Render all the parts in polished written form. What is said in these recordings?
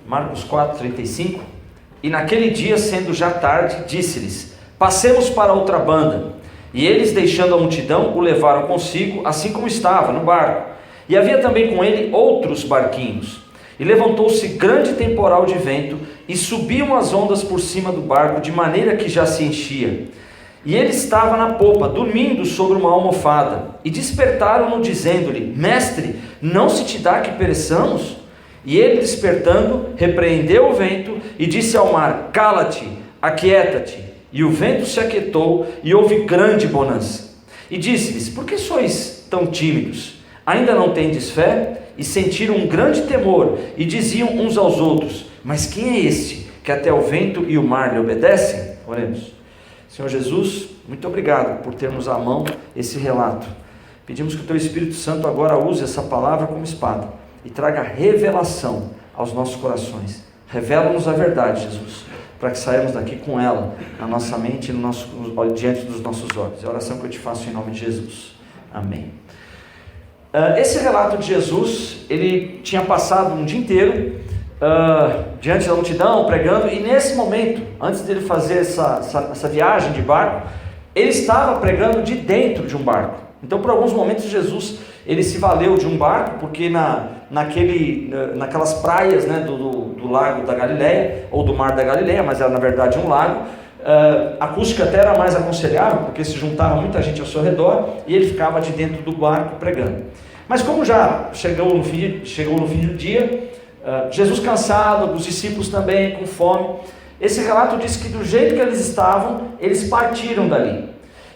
Marcos 4:35. E naquele dia, sendo já tarde, disse-lhes: passemos para outra banda. E eles, deixando a multidão, o levaram consigo, assim como estava, no barco. E havia também com ele outros barquinhos. E levantou-se grande temporal de vento, e subiam as ondas por cima do barco, de maneira que já se enchia. E ele estava na popa, dormindo sobre uma almofada. E despertaram-no, dizendo-lhe: Mestre, não se te dá que pereçamos? E ele, despertando, repreendeu o vento e disse ao mar: Cala-te, aquieta-te. E o vento se aquietou, e houve grande bonança. E disse-lhes: Por que sois tão tímidos? Ainda não tendes fé? E sentiram um grande temor, e diziam uns aos outros: Mas quem é este, que até o vento e o mar lhe obedecem? Oremos. Senhor Jesus, muito obrigado por termos à mão esse relato. Pedimos que o Teu Espírito Santo agora use essa palavra como espada e traga revelação aos nossos corações. Revela-nos a verdade, Jesus, para que saímos daqui com ela na nossa mente e diante dos nossos olhos. É a oração que eu te faço em nome de Jesus. Amém. Esse relato de Jesus, ele tinha passado um dia inteiro diante da multidão, pregando, e nesse momento, antes dele fazer essa viagem de barco, ele estava pregando de dentro de um barco. Então, por alguns momentos, Jesus ele se valeu de um barco, porque naquelas praias, né, do lago da Galileia, ou do mar da Galileia, mas era na verdade um lago, a acústica até era mais aconselhável, porque se juntava muita gente ao seu redor, e ele ficava de dentro do barco pregando. Mas como já chegou no fim do dia, Jesus cansado, os discípulos também com fome, esse relato diz que do jeito que eles estavam, eles partiram dali.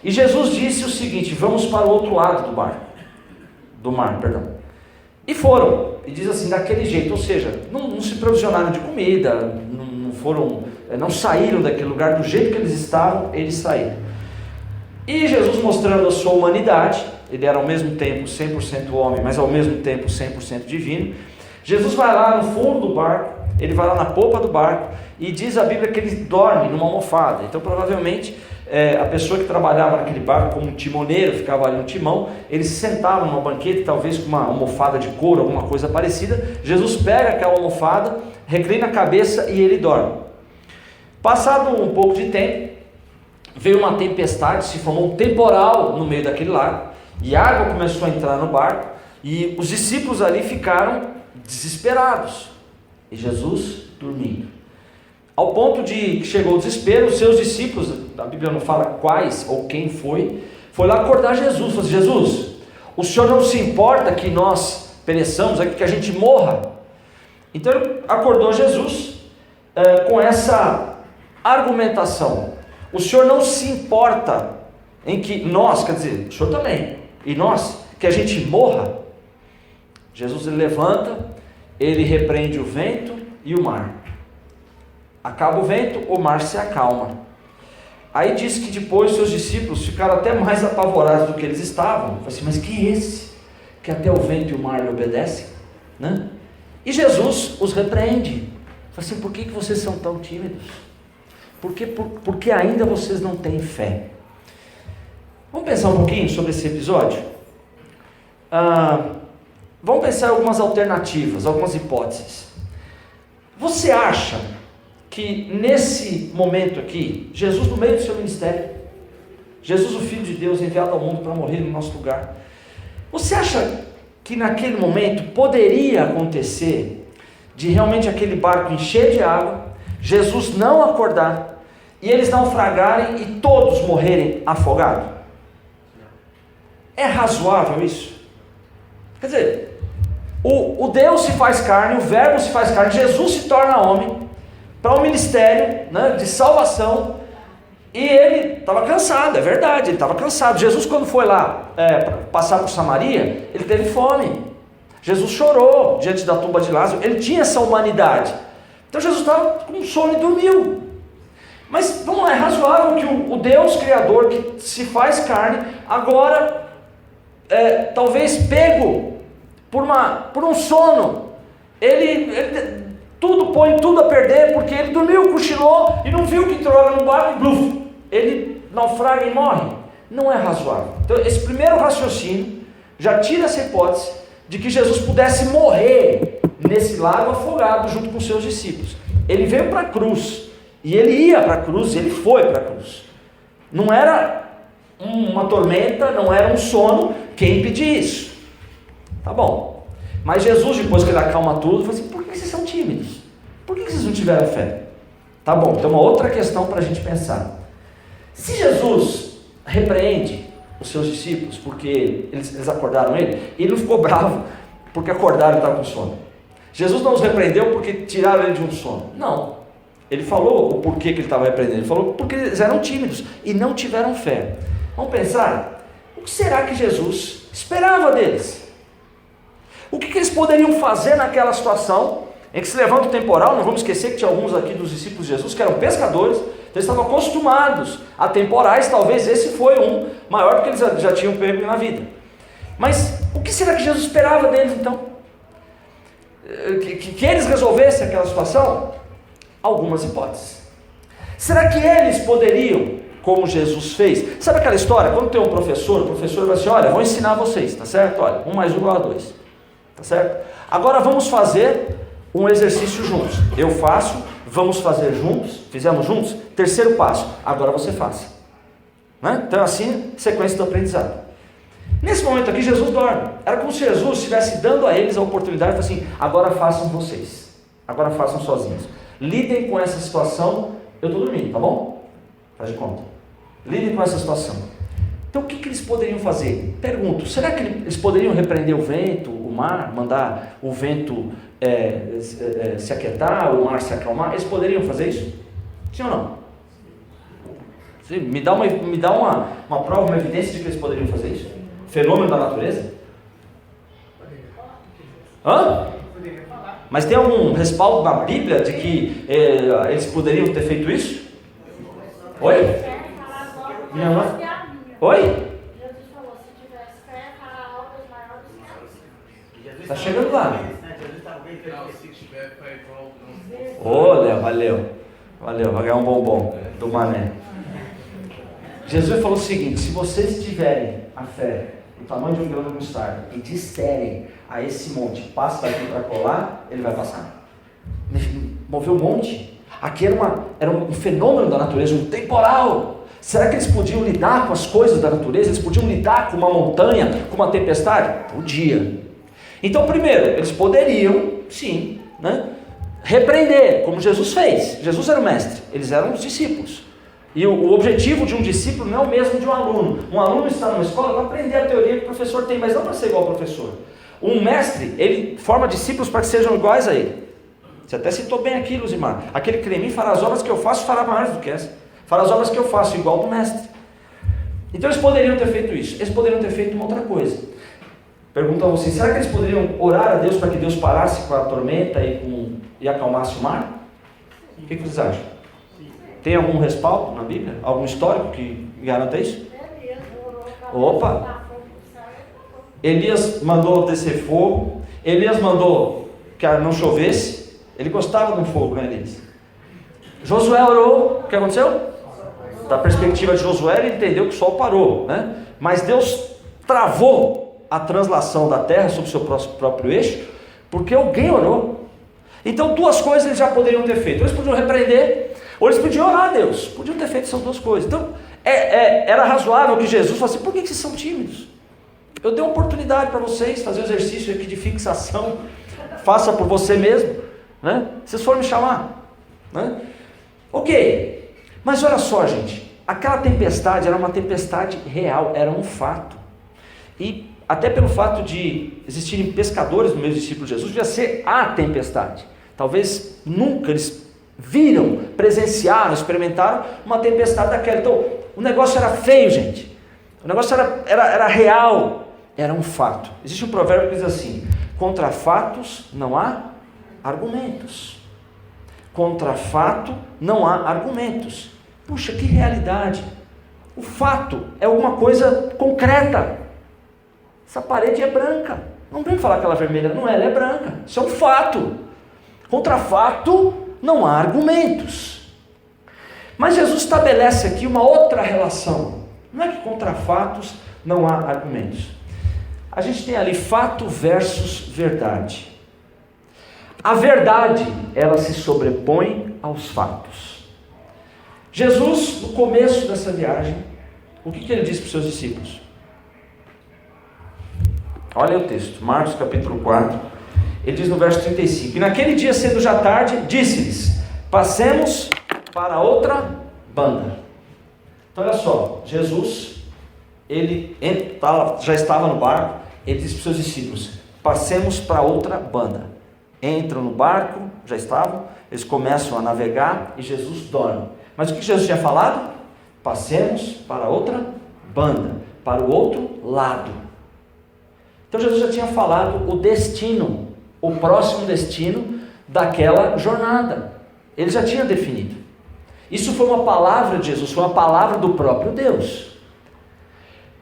E Jesus disse o seguinte: vamos para o outro lado do mar. E foram, e diz assim, daquele jeito, ou seja, não se provisionaram de comida, não saíram daquele lugar, do jeito que eles estavam, eles saíram. E Jesus, mostrando a sua humanidade, ele era ao mesmo tempo 100% homem, mas ao mesmo tempo 100% divino. Jesus vai lá no fundo do barco, ele vai lá na popa do barco, e diz a Bíblia que ele dorme numa almofada. Então provavelmente a pessoa que trabalhava naquele barco como timoneiro, ficava ali no timão, ele se sentava numa banqueta, talvez com uma almofada de couro, alguma coisa parecida. Jesus pega aquela almofada, reclina a cabeça e ele dorme. Passado um pouco de tempo, veio uma tempestade, se formou um temporal no meio daquele lago, e a água começou a entrar no barco, e os discípulos ali ficaram desesperados, e Jesus dormindo, ao ponto de que chegou o desespero. Os seus discípulos, a Bíblia não fala quais ou quem foi lá acordar Jesus. Falou assim: Jesus, o Senhor não se importa que nós pereçamos, que a gente morra? Então ele acordou Jesus com essa argumentação: o Senhor não se importa em que nós, quer dizer, o Senhor também, e nós, que a gente morra? Jesus, ele levanta, ele repreende o vento e o mar. Acaba o vento, o mar se acalma. Aí diz que depois seus discípulos ficaram até mais apavorados do que eles estavam. Falaram assim: mas quem é esse que até o vento e o mar lhe obedecem? Né? E Jesus os repreende. Fala assim: por que vocês são tão tímidos? Porque ainda vocês não têm fé. Vamos pensar um pouquinho sobre esse episódio? Vamos pensar em algumas alternativas, algumas hipóteses. Você acha que nesse momento aqui, Jesus no meio do seu ministério, Jesus o Filho de Deus enviado ao mundo para morrer no nosso lugar, você acha que naquele momento poderia acontecer de realmente aquele barco encher de água, Jesus não acordar e eles naufragarem e todos morrerem afogados? É razoável isso? Quer dizer, o Deus se faz carne, o Verbo se faz carne, Jesus se torna homem para um ministério, né, de salvação, e ele estava cansado, é verdade, ele estava cansado. Jesus, quando foi lá passar por Samaria, ele teve fome. Jesus chorou diante da tumba de Lázaro, ele tinha essa humanidade. Então Jesus estava com sono e dormiu. Mas vamos lá, é razoável que o Deus Criador, que se faz carne, agora talvez pego por um sono, ele põe tudo a perder, porque ele dormiu, cochilou e não viu que entrou água no barco e bluf, ele naufraga e morre. Não é razoável. Então esse primeiro raciocínio já tira essa hipótese de que Jesus pudesse morrer nesse lago afogado junto com seus discípulos. Ele veio para a cruz, e ele ia para a cruz, e ele foi para a cruz. Não era uma tormenta, não era um sono, quem impedia isso? Tá bom. Mas Jesus, depois que ele acalma tudo, falou assim: por que vocês são tímidos? Por que vocês não tiveram fé? Tá bom, tem uma outra questão para a gente pensar. Se Jesus repreende os seus discípulos porque eles acordaram ele não ficou bravo porque acordaram e estavam com sono. Jesus não os repreendeu porque tiraram ele de um sono. Não. Ele falou o porquê que ele estava repreendendo. Ele falou porque eles eram tímidos e não tiveram fé. Vamos pensar, o que será que Jesus esperava deles? O que eles poderiam fazer naquela situação em que se levanta o temporal? Não vamos esquecer que tinha alguns aqui dos discípulos de Jesus que eram pescadores, então eles estavam acostumados a temporais. Talvez esse foi um maior do que eles já tinham pego na vida. Mas o que será que Jesus esperava deles então? Que eles resolvessem aquela situação? Algumas hipóteses. Será que eles poderiam, como Jesus fez? Sabe aquela história? Quando tem um professor, o professor vai assim: olha, vou ensinar vocês, tá certo? Olha, 1 mais 1 igual a 2, tá certo? Agora vamos fazer um exercício juntos. Eu faço, vamos fazer juntos, fizemos juntos, terceiro passo, agora você faça. Né? Então assim, sequência do aprendizado. Nesse momento aqui, Jesus dorme. Era como se Jesus estivesse dando a eles a oportunidade de falar assim: agora façam vocês, agora façam sozinhos. Lidem com essa situação, eu estou dormindo, tá bom? Faz de conta. Lidem com essa situação. Então o que eles poderiam fazer? Pergunto, será que eles poderiam repreender o vento, o mar, mandar o vento se aquietar, o mar se acalmar? Eles poderiam fazer isso? Sim ou não? Sim, me dá uma prova, uma evidência de que eles poderiam fazer isso? Fenômeno da natureza? Hã? Mas tem algum respaldo na Bíblia de que eles poderiam ter feito isso? Oi? Minha mãe? Oi? Jesus falou: se tivesse fé, fará obras maiores. Está chegando lá. Ô, Léo, valeu, vai ganhar um bombom do Mané. Jesus falou o seguinte: se vocês tiverem a fé do tamanho de um grão de mostarda e disserem a esse monte, passa daqui para colar, ele vai passar. Moveu um monte. Aqui era um fenômeno da natureza, um temporal. Será que eles podiam lidar com as coisas da natureza? Eles podiam lidar com uma montanha, com uma tempestade? Podia. Então, primeiro, eles poderiam, sim, né, repreender, como Jesus fez. Jesus era o mestre, eles eram os discípulos. E o objetivo de um discípulo não é o mesmo de um aluno. Um aluno está numa escola para aprender a teoria que o professor tem, mas não para ser igual ao professor. Um mestre, ele forma discípulos para que sejam iguais a ele. Você até citou bem aqui, Luzimar. Aquele que crê em mim fará as obras que eu faço, fará maiores do que essa. Fará as obras que eu faço, igual do mestre. Então eles poderiam ter feito isso. Eles poderiam ter feito uma outra coisa. Pergunto a vocês: será que eles poderiam orar a Deus para que Deus parasse com a tormenta e acalmasse o mar? O que vocês acham? Tem algum respaldo na Bíblia? Algum histórico que garanta isso? Opa! Elias mandou descer fogo. Elias mandou que não chovesse. Ele gostava de um fogo, né, Elias? Josué orou. O que aconteceu? Da perspectiva de Josué, ele entendeu que o sol parou, né? Mas Deus travou a translação da terra sobre o seu próprio eixo, porque alguém orou. Então duas coisas eles já poderiam ter feito: eles podiam repreender, ou eles podiam orar a Deus. Podiam ter feito essas duas coisas. Então era razoável que Jesus falasse: por que vocês são tímidos? Eu dei uma oportunidade para vocês fazer um exercício aqui de fixação. Faça por você mesmo, né? Vocês foram me chamar, né? Ok, mas olha só, gente, aquela tempestade era uma tempestade real, era um fato. E até pelo fato de existirem pescadores no meio dos discípulos de Jesus, devia ser a tempestade. Talvez nunca eles viram, presenciaram, experimentaram uma tempestade daquela. Então o negócio era feio, gente. O negócio era real, era um fato. Existe um provérbio que diz assim: contra fatos não há argumentos. Contra fato não há argumentos. Puxa, que realidade. O fato é alguma coisa concreta. Essa parede é branca. Não vem falar que ela é vermelha, não é, ela é branca. Isso é um fato. Contra fato não há argumentos. Mas Jesus estabelece aqui uma outra relação. Não é que contra fatos não há argumentos. A gente tem ali fato versus verdade. A verdade, ela se sobrepõe aos fatos. Jesus, no começo dessa viagem, o que ele disse para os seus discípulos? Olha o texto, Marcos capítulo 4, ele diz no verso 35: E naquele dia, sendo já tarde, disse-lhes: passemos para outra banda. Então olha só, Jesus, ele já estava no barco, ele disse para os seus discípulos: passemos para outra banda. Entram no barco, já estavam, eles começam a navegar e Jesus dorme. Mas o que Jesus tinha falado? Passemos para outra banda, para o outro lado. Então Jesus já tinha falado o destino, o próximo destino daquela jornada. Ele já tinha definido. Isso foi uma palavra de Jesus, foi uma palavra do próprio Deus.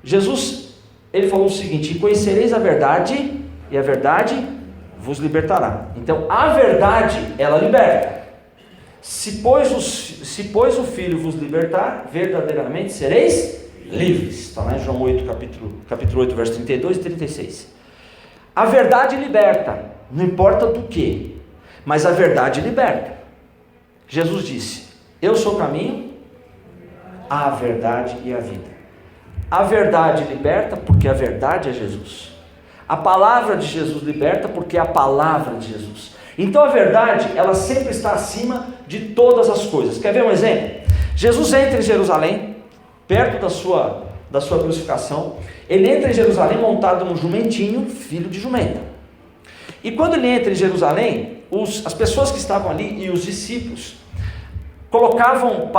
Jesus, ele falou o seguinte: e conhecereis a verdade, e a verdade vos libertará. Então a verdade, ela liberta. Se pois o Filho vos libertar, verdadeiramente sereis livres. Está lá em João 8, capítulo 8, verso 32 e 36. A verdade liberta, não importa do que, mas a verdade liberta. Jesus disse: eu sou o caminho, a verdade e a vida. A verdade liberta porque a verdade é Jesus. A palavra de Jesus liberta porque é a palavra de Jesus. Então a verdade, ela sempre está acima de todas as coisas. Quer ver um exemplo? Jesus entra em Jerusalém, perto da sua crucificação. Ele entra em Jerusalém montado num jumentinho, filho de jumenta. E quando ele entra em Jerusalém, as pessoas que estavam ali e os discípulos colocavam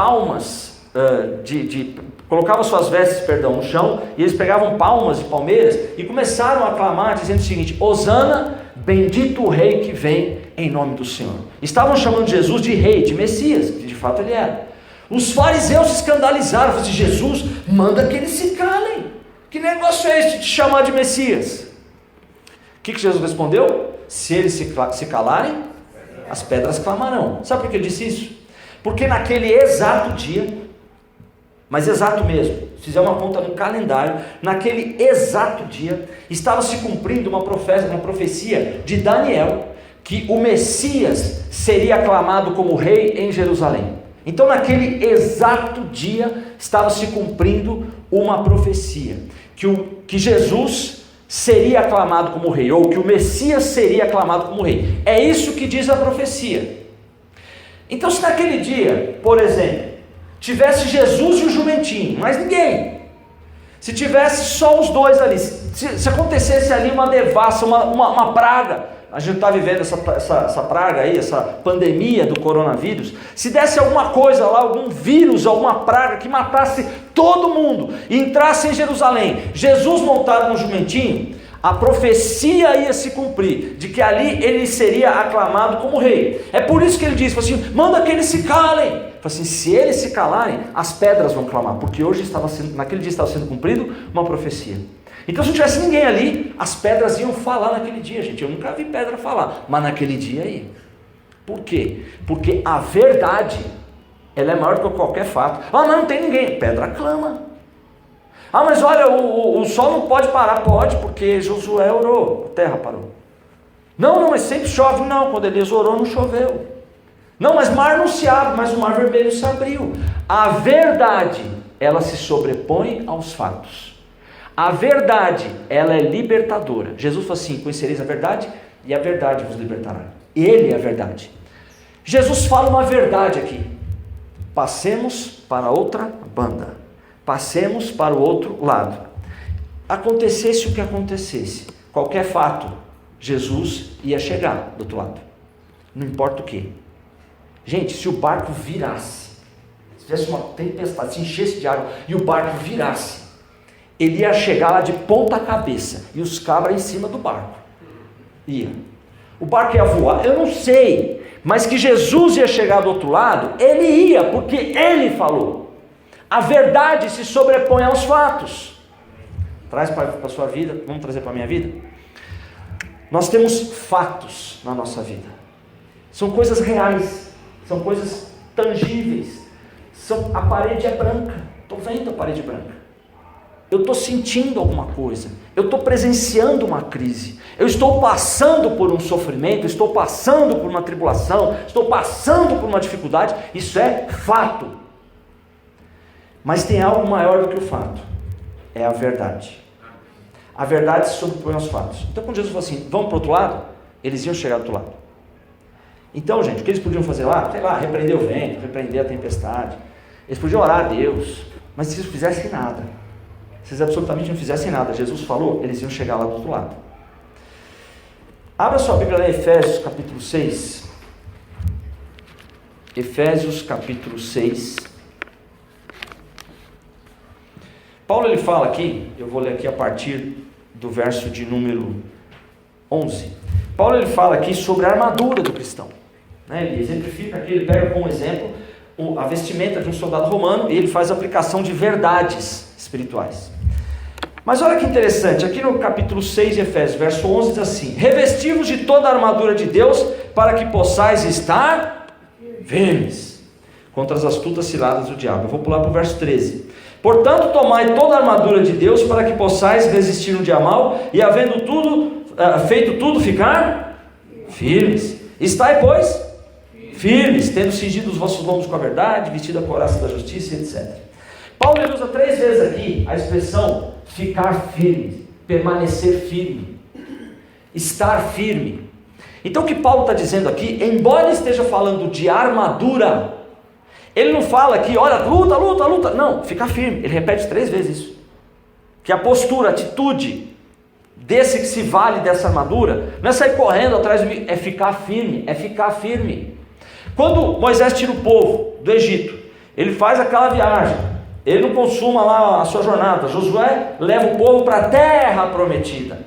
colocavam suas vestes, no chão, e eles pegavam palmas de palmeiras e começaram a clamar, dizendo o seguinte: Hosana, bendito o rei que vem em nome do Senhor. Estavam chamando Jesus de rei, de Messias, que de fato ele era. Os fariseus se escandalizaram, falaram assim: Jesus, manda que eles se calem. Que negócio é esse de te chamar de Messias? O que Jesus respondeu? Se eles se calarem, as pedras clamarão. Sabe por que ele disse isso? Porque naquele exato dia, mas exato mesmo, se fizer uma conta no calendário, naquele exato dia, estava se cumprindo uma profecia de Daniel, que o Messias seria aclamado como rei em Jerusalém. Então naquele exato dia, estava se cumprindo uma profecia, que Jesus seria aclamado como rei, ou que o Messias seria aclamado como rei. É isso que diz a profecia. Então se naquele dia, por exemplo, tivesse Jesus e o jumentinho, mais ninguém, se tivesse só os dois ali, se acontecesse ali uma devassa, uma praga, a gente está vivendo essa praga aí, essa pandemia do coronavírus, se desse alguma coisa lá, algum vírus, alguma praga que matasse todo mundo, e entrasse em Jerusalém, Jesus montado no jumentinho, a profecia ia se cumprir, de que ali ele seria aclamado como rei. É por isso que ele diz assim: manda que eles se calem. Assim, se eles se calarem, as pedras vão clamar, porque naquele dia estava sendo cumprido uma profecia. Então se não tivesse ninguém ali, as pedras iam falar naquele dia, gente. Eu nunca vi pedra falar, mas naquele dia ia. Por quê? Porque a verdade, ela é maior do que qualquer fato. Mas não tem ninguém, pedra clama. Mas olha, o sol não pode parar. Pode, porque Josué orou, a terra parou. Não, mas sempre chove. Não, quando Elias orou não choveu. Não, mas mar não se abre, mas o mar vermelho se abriu. A verdade, ela se sobrepõe aos fatos. A verdade, ela é libertadora. Jesus falou assim: conhecereis a verdade, e a verdade vos libertará. Ele é a verdade. Jesus fala uma verdade aqui: passemos para outra banda, passemos para o outro lado. Acontecesse o que acontecesse, qualquer fato, Jesus ia chegar do outro lado, não importa o que. Gente, se o barco virasse, se tivesse uma tempestade, se enchesse de água e o barco virasse, ele ia chegar lá de ponta cabeça, e os cabras em cima do barco. Ia. O barco ia voar, eu não sei, mas que Jesus ia chegar do outro lado, ele ia, porque ele falou. A verdade se sobrepõe aos fatos. Traz para a sua vida, vamos trazer para a minha vida? Nós temos fatos na nossa vida. São coisas reais, são coisas tangíveis. A parede é branca, estou vendo a parede branca. eu estou sentindo alguma coisa, eu estou presenciando uma crise, eu estou passando por um sofrimento, estou passando por uma tribulação, estou passando por uma dificuldade, isso é fato. Mas tem algo maior do que o fato, é a verdade. A verdade se sobrepõe aos fatos. Então quando Jesus falou assim, vamos para o outro lado, eles iam chegar do outro lado. Então, gente, o que eles podiam fazer lá? Sei lá, repreender o vento, repreender a tempestade. Eles podiam orar a Deus, mas se eles não fizessem nada, se eles absolutamente não fizessem nada, Jesus falou, eles iam chegar lá do outro lado. Abra sua Bíblia lá em Efésios capítulo 6. Efésios capítulo 6. Paulo ele fala aqui, eu vou ler aqui a partir do verso de número 11. Paulo ele fala aqui sobre a armadura do cristão. Ele exemplifica aqui, ele pega como exemplo a vestimenta de um soldado romano e ele faz a aplicação de verdades espirituais. Mas olha que interessante, aqui no capítulo 6 de Efésios, verso 11 diz assim: revestivos de toda a armadura de Deus, para que possais estar firmes contra as astutas ciladas do diabo. Eu vou pular para o verso 13. Portanto, tomai toda a armadura de Deus, para que possais resistir no dia mau, e havendo feito tudo, ficar firmes. Estai, pois, firmes, tendo cingido os vossos lombos com a verdade, vestido a couraça da justiça, etc. Paulo usa 3 vezes aqui a expressão ficar firme, permanecer firme, estar firme. Então o que Paulo está dizendo aqui, embora ele esteja falando de armadura, ele não fala aqui, olha, luta, luta, luta, não, ficar firme, ele repete 3 vezes isso, que a postura, a atitude desse que se vale dessa armadura, não é sair correndo atrás do é ficar firme, é ficar firme. Quando Moisés tira o povo do Egito, ele faz aquela viagem, ele não consuma lá a sua jornada, Josué leva o povo para a terra prometida,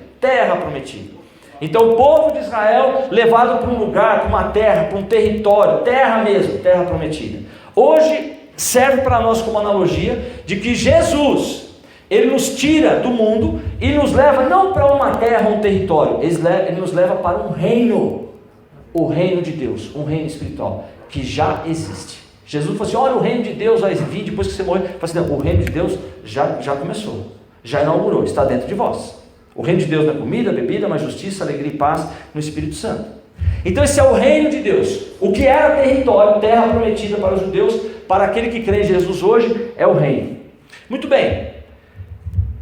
então o povo de Israel levado para um lugar, para uma terra, para um território, terra mesmo, terra prometida. Hoje serve para nós como analogia de que Jesus, ele nos tira do mundo e nos leva não para uma terra, um território, ele nos leva para um reino, o reino de Deus, um reino espiritual, que já existe. Jesus falou assim, olha, o reino de Deus vai vir depois que você morrer. Ele falou assim, não, o reino de Deus já começou, já inaugurou, está dentro de vós. O reino de Deus não é comida, bebida, mas justiça, alegria e paz no Espírito Santo. Então esse é o reino de Deus. O que era território, terra prometida para os judeus, para aquele que crê em Jesus hoje, é o reino. Muito bem,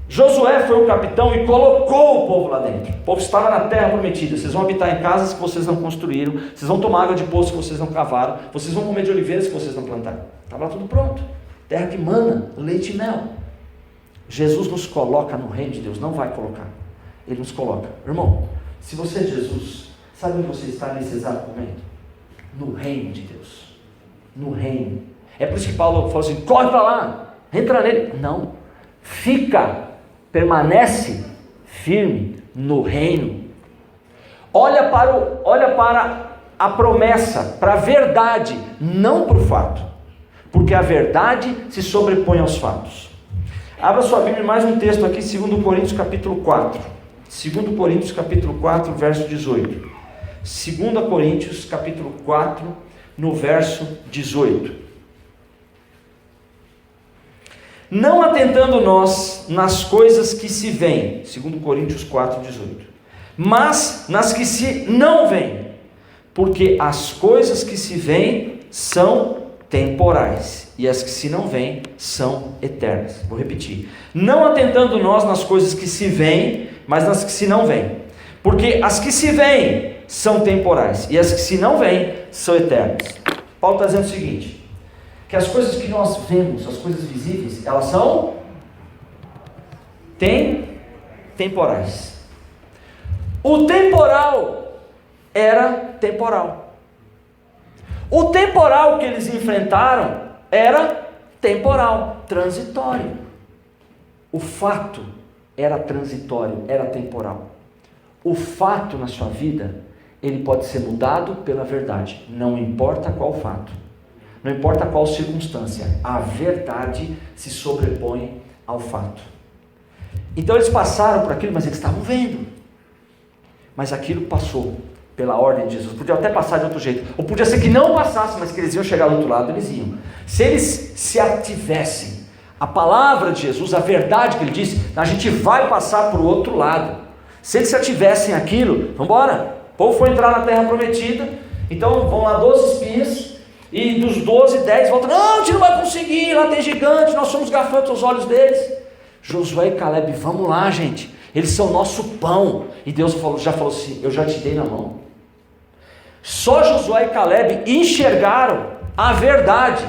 Josué foi o capitão e colocou o povo lá dentro. O povo estava na terra prometida. Vocês vão habitar em casas que vocês não construíram, vocês vão tomar água de poço que vocês não cavaram, vocês vão comer de oliveiras que vocês não plantaram. Estava tudo pronto, terra que mana leite e mel. Jesus nos coloca no reino de Deus, não vai colocar, ele nos coloca. Irmão, se você é Jesus, sabe onde você está nesse exato momento? No reino de Deus, no reino. É por isso que Paulo falou assim, corre para lá, entra nele. Não, fica, permanece firme no reino. Olha para a promessa, para a verdade, não para o fato, porque a verdade se sobrepõe aos fatos. Abra sua Bíblia, mais um texto aqui, 2 Coríntios capítulo 4. 2 Coríntios capítulo 4, verso 18. 2 Coríntios capítulo 4, no verso 18. Não atentando nós nas coisas que se veem, 2 Coríntios 4, 18, mas nas que se não veem, porque as coisas que se veem são temporais, e as que se não veem são eternas. Vou repetir, não atentando nós nas coisas que se veem, mas nas que se não veem, porque as que se veem são temporais, e as que se não veem são eternas. Paulo está dizendo o seguinte, que as coisas que nós vemos, as coisas visíveis, elas são temporais. O temporal era temporal. O temporal que eles enfrentaram era temporal, transitório. O fato era transitório, era temporal. O fato na sua vida, ele pode ser mudado pela verdade, não importa qual fato. Não importa qual circunstância, a verdade se sobrepõe ao fato. Então eles passaram por aquilo, mas eles estavam vendo. Mas aquilo passou pela ordem de Jesus. Podia até passar de outro jeito, ou podia ser que não passasse, mas que eles iam chegar do outro lado, eles iam. Se eles se ativessem A palavra de Jesus, a verdade que ele disse, a gente vai passar para o outro lado. Se eles já tivessem aquilo, vamos embora. O povo foi entrar na terra prometida, então vão lá 12 espias, e dos 12, 10 voltam, não, a gente não vai conseguir, lá tem gigante, nós somos gafanhotos aos olhos deles. Josué e Caleb, vamos lá, gente, eles são nosso pão. E Deus já falou assim, eu já te dei na mão. Só Josué e Caleb enxergaram a verdade.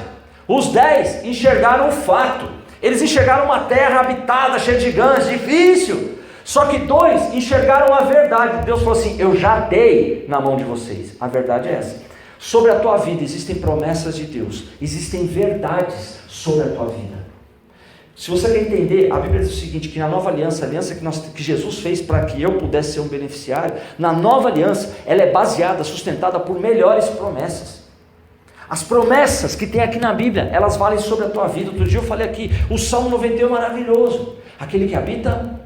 Os 10 enxergaram o fato. Eles enxergaram uma terra habitada, cheia de gigantes, difícil. Só que 2 enxergaram a verdade. Deus falou assim, eu já dei na mão de vocês. A verdade é essa. Sobre a tua vida existem promessas de Deus. Existem verdades sobre a tua vida. Se você quer entender, a Bíblia diz o seguinte, que na nova aliança, a aliança que Jesus fez para que eu pudesse ser um beneficiário, na nova aliança, ela é baseada, sustentada por melhores promessas. As promessas que tem aqui na Bíblia, elas valem sobre a tua vida. Outro dia eu falei aqui, o Salmo 91 é maravilhoso. Aquele que habita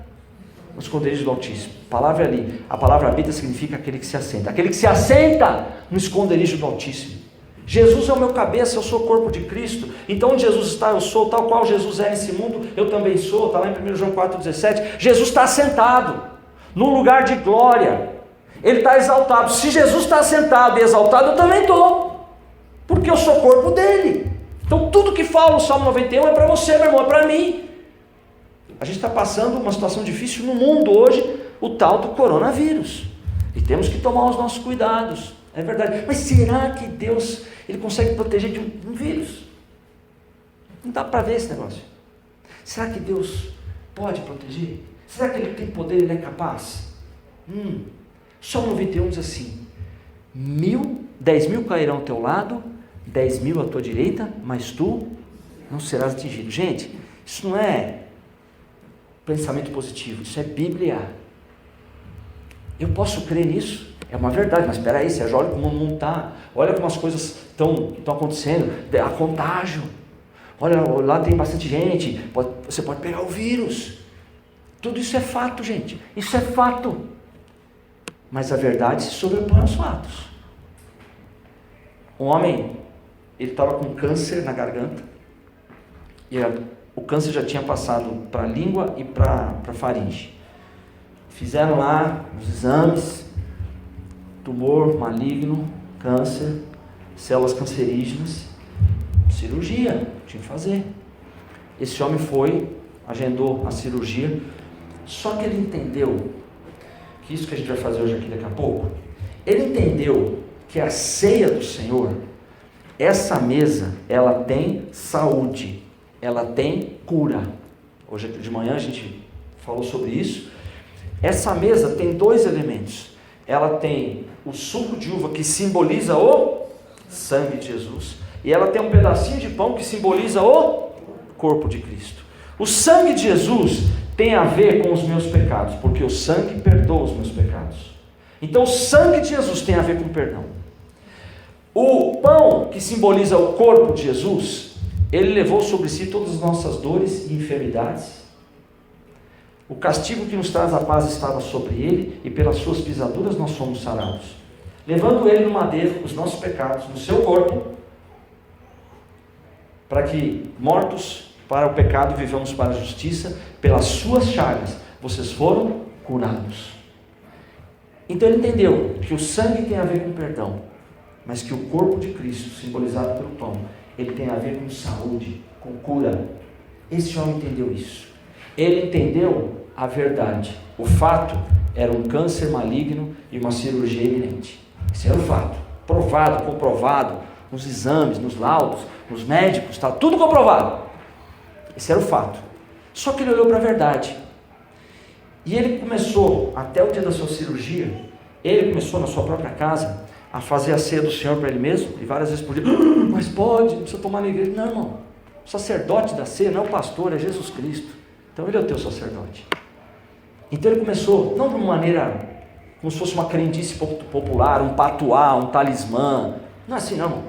no esconderijo do Altíssimo. A palavra é ali, a palavra habita significa aquele que se assenta. Aquele que se assenta no esconderijo do Altíssimo. Jesus é o meu cabeça, eu sou o corpo de Cristo. Então onde Jesus está, eu sou. Tal qual Jesus é nesse mundo, eu também sou. Está lá em 1 João 4,17. Jesus está assentado num lugar de glória. Ele está exaltado. Se Jesus está assentado e exaltado, eu também estou. Porque eu sou corpo dele. Então tudo que fala o Salmo 91 é para você, meu irmão, é para mim. A gente está passando uma situação difícil no mundo hoje, o tal do coronavírus. E temos que tomar os nossos cuidados. É verdade. Mas será que Deus ele consegue proteger de um vírus? Não dá para ver esse negócio. Será que Deus pode proteger? Será que Ele tem poder, Ele é capaz? Salmo 91 diz assim, 10 mil cairão ao teu lado, 10 mil à tua direita, mas tu não serás atingido. Gente, isso não é pensamento positivo, isso é Bíblia. Eu posso crer nisso? É uma verdade, mas espera aí, você olha como o mundo está, olha como as coisas estão acontecendo, a contágio, olha, lá tem bastante gente, você pode pegar o vírus, tudo isso é fato, gente, isso é fato, mas a verdade se sobrepõe aos fatos. Um homem, ele estava com câncer na garganta, e o câncer já tinha passado para a língua e para a faringe. Fizeram lá os exames, tumor maligno, câncer, células cancerígenas, cirurgia, tinha que fazer. Esse homem foi, agendou a cirurgia, só que ele entendeu, que isso que a gente vai fazer hoje aqui daqui a pouco, ele entendeu que a ceia do Senhor, essa mesa, ela tem saúde, ela tem cura. Hoje de manhã a gente falou sobre isso. Essa mesa tem 2 elementos. Ela tem o suco de uva que simboliza o sangue de Jesus, e ela tem um pedacinho de pão que simboliza o corpo de Cristo. O sangue de Jesus tem a ver com os meus pecados, porque o sangue perdoa os meus pecados. Então o sangue de Jesus tem a ver com perdão. O pão que simboliza o corpo de Jesus, ele levou sobre si todas as nossas dores e enfermidades. O castigo que nos traz a paz estava sobre ele, e pelas suas pisaduras nós fomos sarados. Levando ele no madeiro os nossos pecados, no seu corpo, para que, mortos para o pecado, vivamos para a justiça, pelas suas chagas, vocês foram curados. Então ele entendeu que o sangue tem a ver com perdão, mas que o corpo de Cristo, simbolizado pelo pão, ele tem a ver com saúde, com cura. Esse homem entendeu isso. Ele entendeu a verdade. O fato era um câncer maligno e uma cirurgia iminente. Esse era o fato. Provado, comprovado, nos exames, nos laudos, nos médicos, está tudo comprovado. Esse era o fato. Só que ele olhou para a verdade. E ele começou, até o dia da sua cirurgia, ele começou na sua própria casa a fazer a ceia do Senhor para ele mesmo, e várias vezes por dia, mas pode, não precisa tomar na igreja. Não, irmão, o sacerdote da ceia não é o pastor, é Jesus Cristo. Então ele é o teu sacerdote. Então ele começou, não de uma maneira, como se fosse uma crendice popular, um patuá, um talismã, não é assim não.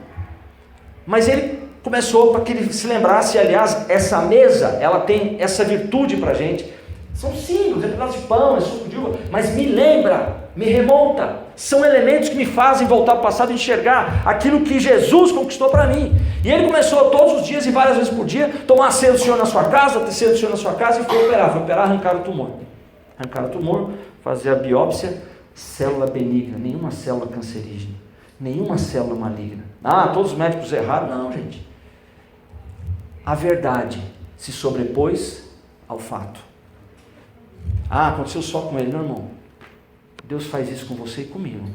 Mas ele começou para que ele se lembrasse, aliás, essa mesa, ela tem essa virtude para a gente. São símbolos, é pedaço de pão, é suco de uva, mas me lembra, me remonta são elementos que me fazem voltar para o passado e enxergar aquilo que Jesus conquistou para mim. E ele começou todos os dias e várias vezes por dia, tomar a ceia do Senhor na sua casa, ter ceia do Senhor na sua casa, e foi operar, arrancar o tumor. Arrancar o tumor, fazer a biópsia, célula benigna, nenhuma célula cancerígena, nenhuma célula maligna. Ah, todos os médicos erraram? Não, gente. A verdade se sobrepôs ao fato. Ah, aconteceu só com ele. Não, irmão. Deus faz isso com você e comigo.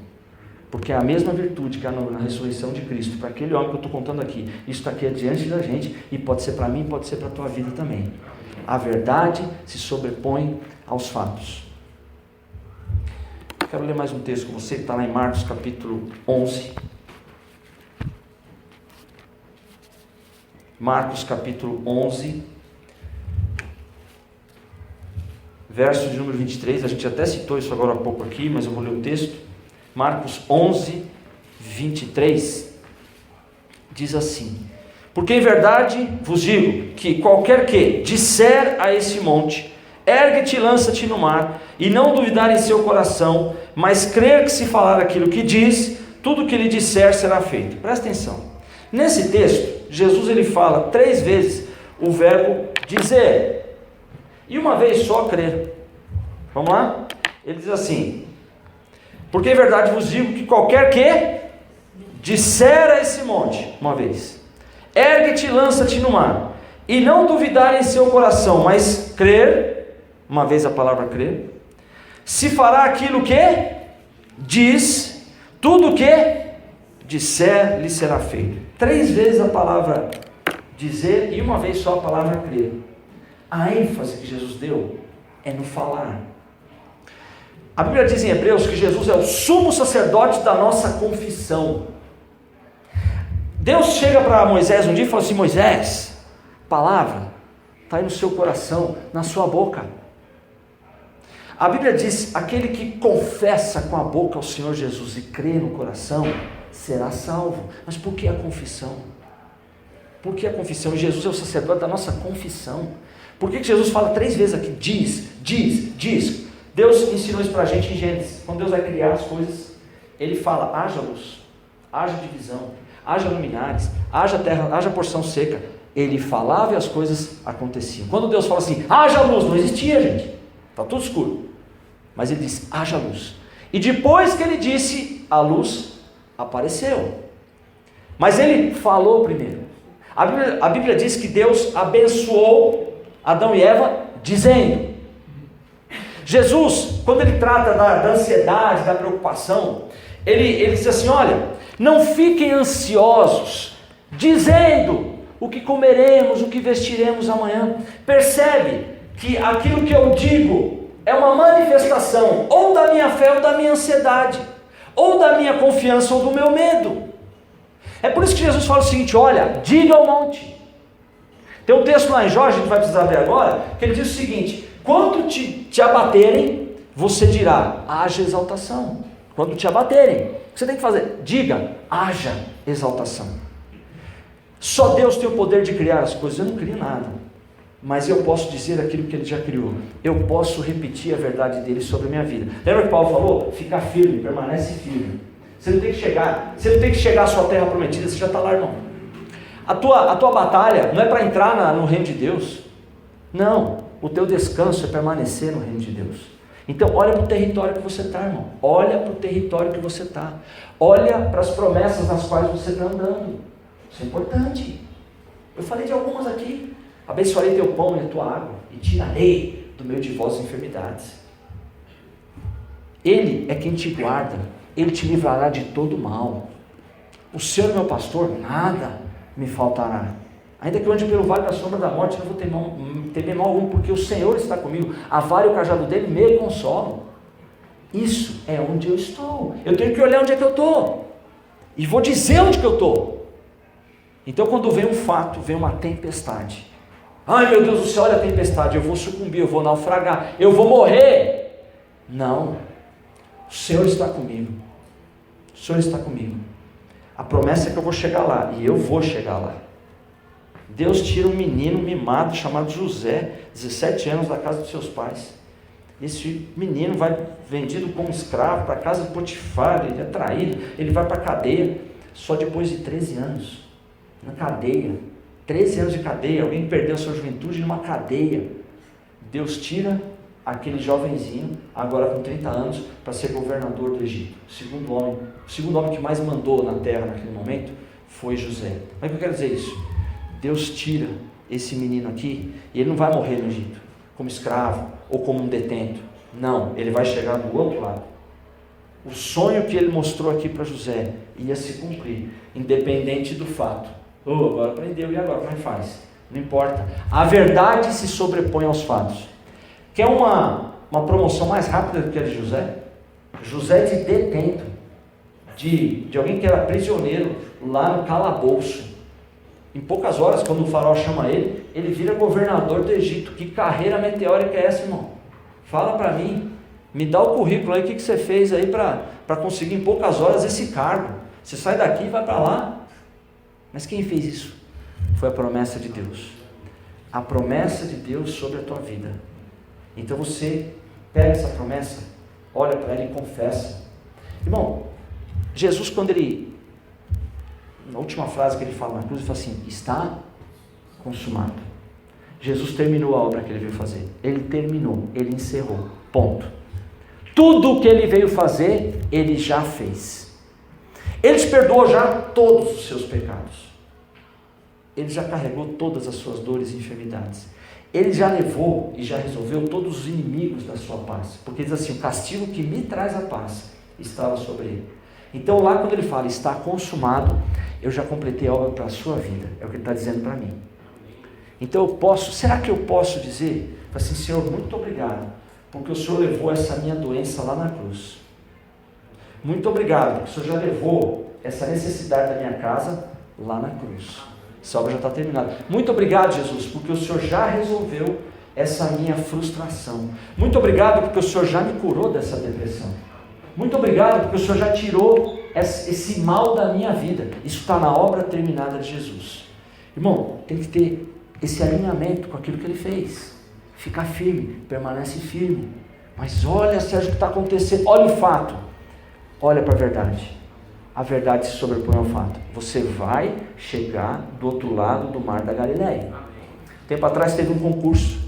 Porque é a mesma virtude que há na ressurreição de Cristo, para aquele homem que eu estou contando aqui. Isso está aqui diante da gente, e pode ser para mim, pode ser para a tua vida também. A verdade se sobrepõe aos fatos. Quero ler mais um texto com você, que está lá em Marcos capítulo 11. Marcos capítulo 11, verso de número 23, a gente até citou isso agora há pouco aqui, mas eu vou ler o texto. Marcos 11, 23, diz assim: porque em verdade vos digo, que qualquer que disser a esse monte, ergue-te e lança-te no mar, e não duvidar em seu coração, mas crer que se falar aquilo que diz, tudo o que lhe disser será feito. Presta atenção, nesse texto, Jesus ele fala 3 vezes o verbo dizer, e uma vez só crer. Vamos lá? Ele diz assim: porque em verdade vos digo que qualquer que disser a esse monte, uma vez, ergue-te e lança-te no mar, e não duvidar em seu coração, mas crer, uma vez a palavra crer, se fará aquilo que diz, tudo o que disser lhe será feito. 3 vezes a palavra dizer e uma vez só a palavra crer. A ênfase que Jesus deu é no falar. A Bíblia diz em Hebreus que Jesus é o sumo sacerdote da nossa confissão. Deus chega para Moisés um dia e fala assim: Moisés, palavra está aí no seu coração, na sua boca. A Bíblia diz: aquele que confessa com a boca ao Senhor Jesus e crê no coração será salvo. Mas por que a confissão? Por que a confissão? Jesus é o sacerdote da nossa confissão. Por que Jesus fala 3 vezes aqui? Diz. Deus ensinou isso para a gente em Gênesis. Quando Deus vai criar as coisas, Ele fala: haja luz, haja divisão, haja luminares, haja terra, haja porção seca. Ele falava e as coisas aconteciam. Quando Deus fala assim, haja luz, não existia, gente. Está tudo escuro. Mas Ele disse, haja luz. E depois que Ele disse, a luz apareceu. Mas Ele falou primeiro. A Bíblia diz que Deus abençoou Adão e Eva dizendo. Jesus, quando Ele trata da ansiedade, da preocupação, ele diz assim: olha, não fiquem ansiosos, dizendo o que comeremos, o que vestiremos amanhã. Percebe que aquilo que eu digo é uma manifestação ou da minha fé ou da minha ansiedade, ou da minha confiança ou do meu medo. É por isso que Jesus fala o seguinte: olha, diga ao monte. Tem um texto lá em Jó, a gente vai precisar ver agora, que ele diz o seguinte: quando te abaterem, você dirá, haja exaltação. Quando te abaterem, o que você tem que fazer? Diga, haja exaltação. Só Deus tem o poder de criar as coisas. Eu não crio nada, mas eu posso dizer aquilo que Ele já criou. Eu posso repetir a verdade dEle sobre a minha vida. Lembra que Paulo falou? Fica firme, permanece firme. Você não tem que chegar à sua terra prometida, você já está lá, irmão. A tua batalha não é para entrar no reino de Deus. Não, o teu descanso é permanecer no reino de Deus. Então olha para o território que você está, irmão. Olha para o território que você está. Olha para as promessas nas quais você está andando. Isso é importante. Eu falei de algumas aqui. Abençoarei teu pão e a tua água, e tirarei do meio de vós enfermidades. Ele é quem te guarda. Ele te livrará de todo mal. O Senhor é meu pastor, nada me faltará. Ainda que eu ande pelo vale da sombra da morte, não vou temer mal algum, porque o Senhor está comigo. A vara e o cajado dele me consolam. Isso é onde eu estou. Eu tenho que olhar onde é que eu estou, e vou dizer onde que eu estou. Então quando vem um fato, vem uma tempestade, ai meu Deus do céu, olha a tempestade, eu vou sucumbir, eu vou naufragar, eu vou morrer. Não, o Senhor está comigo. O Senhor está comigo. A promessa é que eu vou chegar lá, e eu vou chegar lá. Deus tira um menino mimado chamado José, 17 anos, da casa dos seus pais, Esse menino vai vendido como escravo para a casa de Potifar, ele é traído, ele vai para a cadeia, só depois de 13 anos, na cadeia, 13 anos de cadeia, alguém perdeu a sua juventude numa cadeia, Deus tira aquele jovenzinho, agora com 30 anos, para ser governador do Egito, o segundo homem que mais mandou na terra naquele momento, foi José. Mas o que eu quero dizer isso? Deus tira esse menino aqui, e ele não vai morrer no Egito, como escravo, ou como um detento, não, ele vai chegar do outro lado, o sonho que ele mostrou aqui para José, ia se cumprir, independente do fato, agora aprendeu, e agora, como é que faz? Não importa, a verdade se sobrepõe aos fatos. Quer uma promoção mais rápida do que a de José? José de detento, de alguém que era prisioneiro lá no calabouço. Em poucas horas, quando o faraó chama ele, ele vira governador do Egito. Que carreira meteórica é essa, irmão? Fala para mim, me dá o currículo aí, o que você fez aí para conseguir em poucas horas esse cargo? Você sai daqui e vai para lá. Mas quem fez isso? Foi a promessa de Deus. A promessa de Deus sobre a tua vida. Então você pega essa promessa, olha para ela e confessa. Irmão, Jesus, quando ele, na última frase que ele fala na cruz, ele fala assim: está consumado. Jesus terminou a obra que ele veio fazer. Ele terminou, ele encerrou, ponto. Tudo o que ele veio fazer, ele já fez. Ele te perdoou já todos os seus pecados. Ele já carregou todas as suas dores e enfermidades. Ele já levou e já resolveu todos os inimigos da sua paz. Porque diz assim: o castigo que me traz a paz estava sobre ele. Então lá quando ele fala está consumado, eu já completei a obra para a sua vida. É o que ele está dizendo para mim. Então será que eu posso dizer assim: Senhor, muito obrigado, porque o Senhor levou essa minha doença lá na cruz. Muito obrigado, porque o Senhor já levou essa necessidade da minha casa lá na cruz. Essa obra já está terminada. Muito obrigado, Jesus, porque o Senhor já resolveu essa minha frustração. Muito obrigado porque o Senhor já me curou dessa depressão. Muito obrigado porque o Senhor já tirou esse mal da minha vida. Isso está na obra terminada de Jesus. Irmão, tem que ter esse alinhamento com aquilo que Ele fez. Ficar firme, permanece firme. Mas olha, Sérgio, o que está acontecendo. Olha o fato. Olha para a verdade. A verdade se sobrepõe ao fato. Você vai chegar do outro lado do mar da Galileia. Tempo atrás teve um concurso.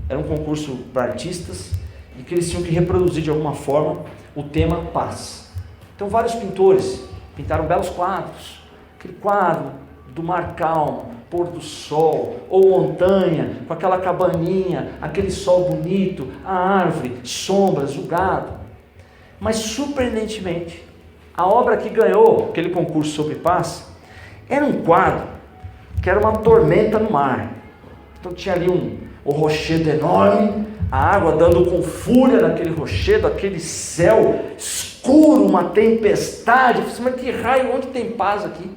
Era um concurso para artistas, e que eles tinham que reproduzir de alguma forma o tema paz. Então vários pintores pintaram belos quadros. Aquele quadro do mar calmo, pôr do sol, ou montanha, com aquela cabaninha, aquele sol bonito, a árvore, sombras, o gado. Mas surpreendentemente, a obra que ganhou aquele concurso sobre paz era um quadro que era uma tormenta no mar. Então tinha ali um rochedo enorme, a água dando com fúria naquele rochedo, aquele céu escuro, uma tempestade. Eu falei: mas que raio, onde tem paz aqui?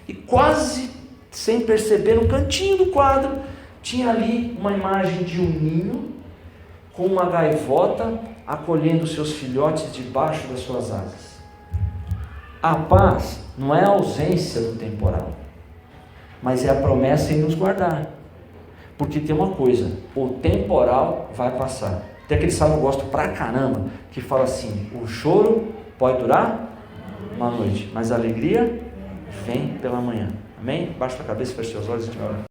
E quase sem perceber, no cantinho do quadro, tinha ali uma imagem de um ninho com uma gaivota acolhendo seus filhotes debaixo das suas asas. A paz não é a ausência do temporal, mas é a promessa em nos guardar. Porque tem uma coisa: o temporal vai passar. Tem aquele salmo que eu gosto pra caramba, que fala assim: o choro pode durar uma noite, mas a alegria vem pela manhã. Amém? Baixa a cabeça, feche seus olhos e te ora.